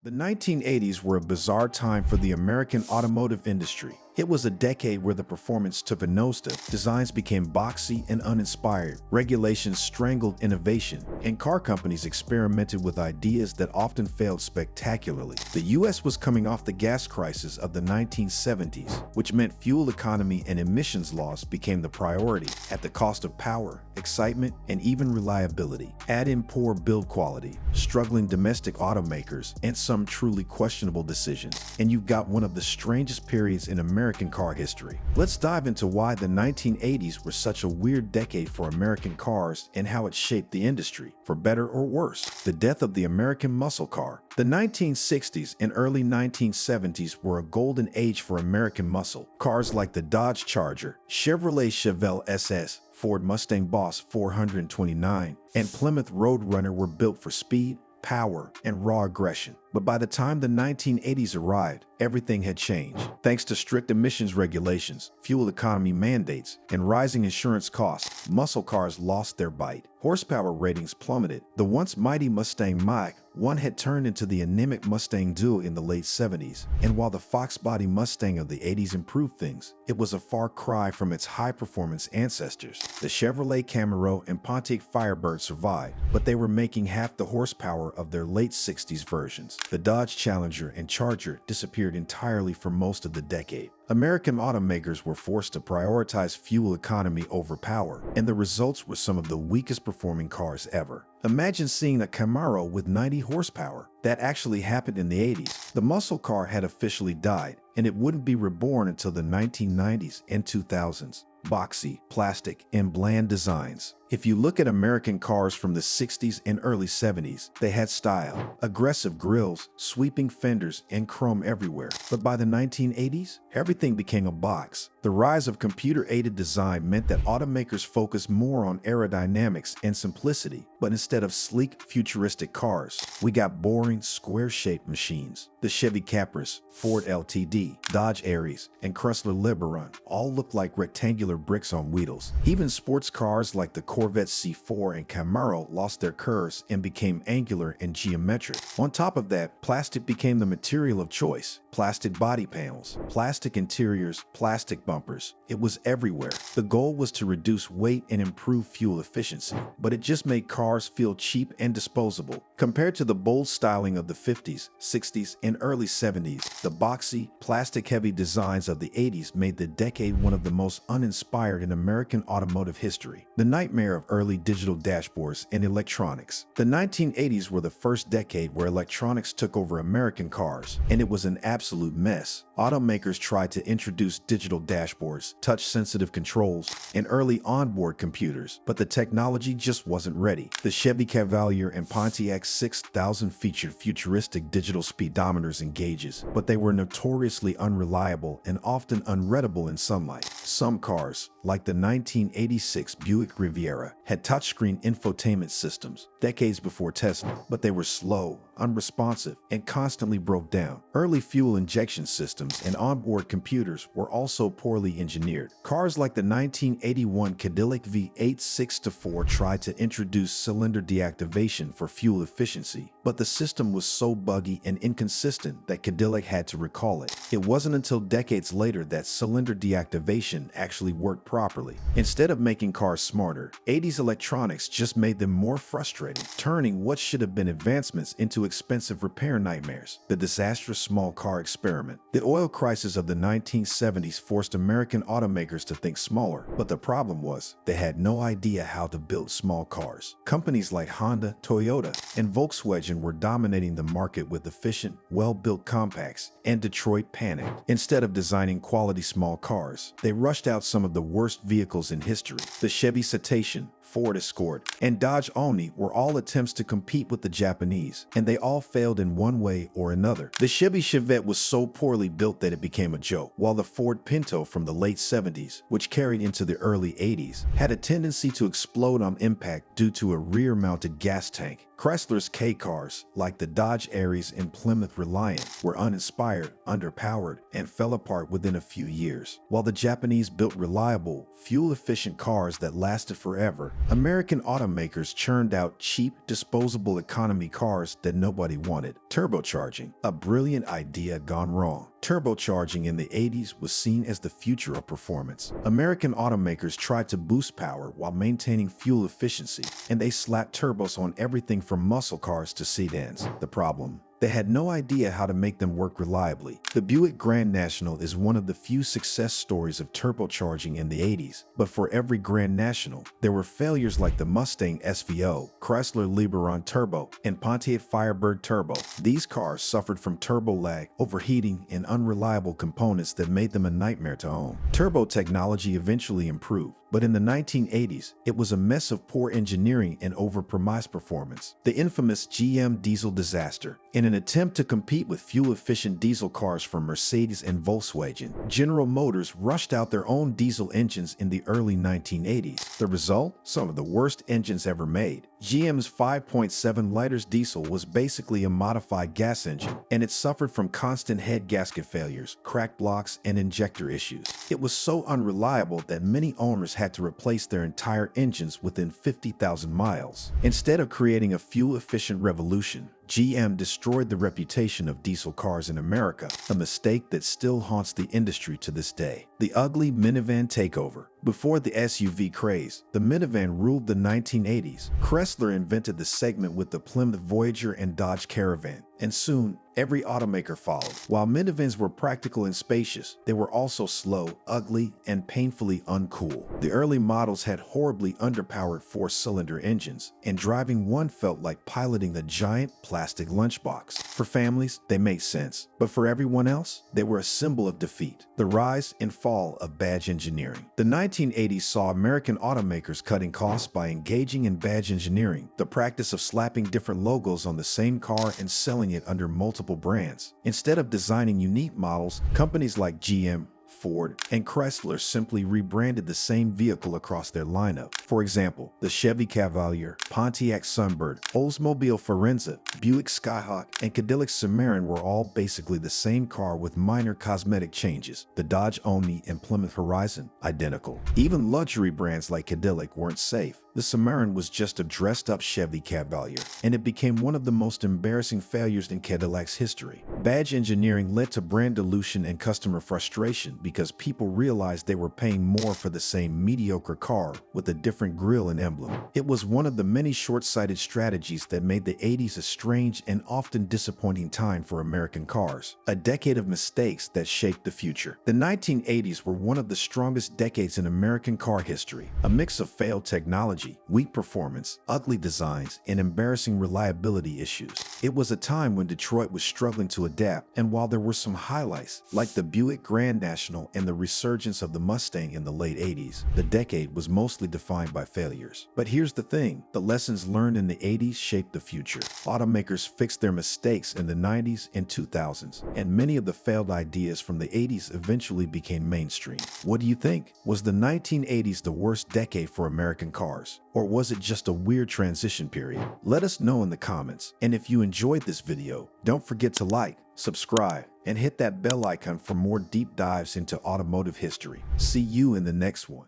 The 1980s were a bizarre time for the American automotive industry. It was a decade where the performance took a nosedive, designs became boxy and uninspired, regulations strangled innovation, and car companies experimented with ideas that often failed spectacularly. The US was coming off the gas crisis of the 1970s, which meant fuel economy and emissions laws became the priority, at the cost of power, excitement, and even reliability. Add in poor build quality, struggling domestic automakers, and some truly questionable decisions, and you've got one of the strangest periods in American car history. Let's dive into why the 1980s were such a weird decade for American cars and how it shaped the industry, for better or worse. The death of the American muscle car. The 1960s and early 1970s were a golden age for American muscle. Cars like the Dodge Charger, Chevrolet Chevelle SS, Ford Mustang Boss 429, and Plymouth Roadrunner were built for speed, power, and raw aggression. But by the time the 1980s arrived, everything had changed. Thanks to strict emissions regulations, fuel economy mandates, and rising insurance costs, muscle cars lost their bite. Horsepower ratings plummeted. The once mighty Mustang Mach-1 had turned into the anemic Mustang Duo in the late 70s, and while the Fox-body Mustang of the 80s improved things, it was a far cry from its high-performance ancestors. The Chevrolet Camaro and Pontiac Firebird survived, but they were making half the horsepower of their late 60s versions. The Dodge Challenger and Charger disappeared entirely for most of the decade. American automakers were forced to prioritize fuel economy over power, and the results were some of the weakest performing cars ever. Imagine seeing a Camaro with 90 horsepower. That actually happened in the 80s. The muscle car had officially died, and it wouldn't be reborn until the 1990s and 2000s. Boxy, plastic, and bland designs. If you look at American cars from the 60s and early 70s, they had style, aggressive grills, sweeping fenders, and chrome everywhere. But by the 1980s, everything became a box. The rise of computer-aided design meant that automakers focused more on aerodynamics and simplicity, but instead of sleek, futuristic cars, we got boring, square-shaped machines. The Chevy Caprice, Ford LTD, Dodge Aries, and Chrysler Liberon all looked like rectangular bricks on wheels. Even sports cars like the Corvette C4 and Camaro lost their curves and became angular and geometric. On top of that, plastic became the material of choice. Plastic body panels, plastic interiors, plastic bumpers. It was everywhere. The goal was to reduce weight and improve fuel efficiency, but it just made cars feel cheap and disposable. Compared to the bold styling of the 50s, 60s, and early 70s, the boxy, plastic-heavy designs of the 80s made the decade one of the most uninspired in American automotive history. The nightmare of early digital dashboards and electronics. The 1980s were the first decade where electronics took over American cars, and it was an absolute mess. Automakers tried to introduce digital dashboards, touch-sensitive controls, and early onboard computers, but the technology just wasn't ready. The Chevy Cavalier and Pontiac 6000 featured futuristic digital speedometers and gauges, but they were notoriously unreliable and often unreadable in sunlight. Some cars, like the 1986 Buick Riviera, had touchscreen infotainment systems decades before Tesla, but they were slow, unresponsive, and constantly broke down. Early fuel injection systems and onboard computers were also poorly engineered. Cars like the 1981 Cadillac V8 6-4 tried to introduce cylinder deactivation for fuel efficiency, but the system was so buggy and inconsistent that Cadillac had to recall it. It wasn't until decades later that cylinder deactivation actually worked properly. Instead of making cars smarter, 80s electronics just made them more frustrating, turning what should have been advancements into expensive repair nightmares. The disastrous small car experiment. The oil crisis of the 1970s forced American automakers to think smaller, but the problem was they had no idea how to build small cars. Companies like Honda, Toyota, and Volkswagen were dominating the market with efficient, well-built compacts, and Detroit panicked. Instead of designing quality small cars, they rushed out some of the worst vehicles in history. The Chevy Citation, Ford Escort, and Dodge Omni were all attempts to compete with the Japanese, and they all failed in one way or another. The Chevy Chevette was so poorly built that it became a joke, while the Ford Pinto from the late 70s, which carried into the early 80s, had a tendency to explode on impact due to a rear-mounted gas tank. Chrysler's K cars, like the Dodge Aries and Plymouth Reliant, were uninspired, underpowered, and fell apart within a few years. While the Japanese built reliable, fuel-efficient cars that lasted forever, American automakers churned out cheap, disposable economy cars that nobody wanted. Turbocharging, a brilliant idea gone wrong. Turbocharging in the 80s was seen as the future of performance. American automakers tried to boost power while maintaining fuel efficiency, and they slapped turbos on everything from muscle cars to sedans. The problem? They had no idea how to make them work reliably. The Buick Grand National is one of the few success stories of turbocharging in the 80s, but for every Grand National, there were failures like the Mustang SVO, Chrysler LeBaron Turbo, and Pontiac Firebird Turbo. These cars suffered from turbo lag, overheating, and unreliable components that made them a nightmare to own. Turbo technology eventually improved, but in the 1980s, it was a mess of poor engineering and overpromised performance. The infamous GM diesel disaster. In an attempt to compete with fuel-efficient diesel cars from Mercedes and Volkswagen, General Motors rushed out their own diesel engines in the early 1980s. The result? Some of the worst engines ever made. GM's 5.7 liters diesel was basically a modified gas engine, and it suffered from constant head gasket failures, cracked blocks, and injector issues. It was so unreliable that many owners had to replace their entire engines within 50,000 miles. Instead of creating a fuel-efficient revolution, GM destroyed the reputation of diesel cars in America, a mistake that still haunts the industry to this day. The ugly minivan takeover. Before the SUV craze, the minivan ruled the 1980s. Chrysler invented the segment with the Plymouth Voyager and Dodge Caravan, and soon, every automaker followed. While minivans were practical and spacious, they were also slow, ugly, and painfully uncool. The early models had horribly underpowered four-cylinder engines, and driving one felt like piloting a giant plastic lunchbox. For families, they made sense, but for everyone else, they were a symbol of defeat. The rise and fall of badge engineering. The 1980s saw American automakers cutting costs by engaging in badge engineering, the practice of slapping different logos on the same car and selling it under multiple brands. Instead of designing unique models, companies like GM, Ford, and Chrysler simply rebranded the same vehicle across their lineup. For example, the Chevy Cavalier, Pontiac Sunbird, Oldsmobile Forenza, Buick Skyhawk, and Cadillac Cimarron were all basically the same car with minor cosmetic changes. The Dodge Omni and Plymouth Horizon, identical. Even luxury brands like Cadillac weren't safe. The Cimarron was just a dressed-up Chevy Cavalier, and it became one of the most embarrassing failures in Cadillac's history. Badge engineering led to brand dilution and customer frustration because people realized they were paying more for the same mediocre car with a different grille and emblem. It was one of the many short-sighted strategies that made the 80s a strange and often disappointing time for American cars, a decade of mistakes that shaped the future. The 1980s were one of the strongest decades in American car history, a mix of failed technology, weak performance, ugly designs, and embarrassing reliability issues. It was a time when Detroit was struggling to adapt, and while there were some highlights, like the Buick Grand National and the resurgence of the Mustang in the late 80s, the decade was mostly defined by failures. But here's the thing, the lessons learned in the 80s shaped the future. Automakers fixed their mistakes in the 90s and 2000s, and many of the failed ideas from the 80s eventually became mainstream. What do you think? Was the 1980s the worst decade for American cars? Or was it just a weird transition period? Let us know in the comments. And if you enjoyed this video, don't forget to like, subscribe, and hit that bell icon for more deep dives into automotive history. See you in the next one.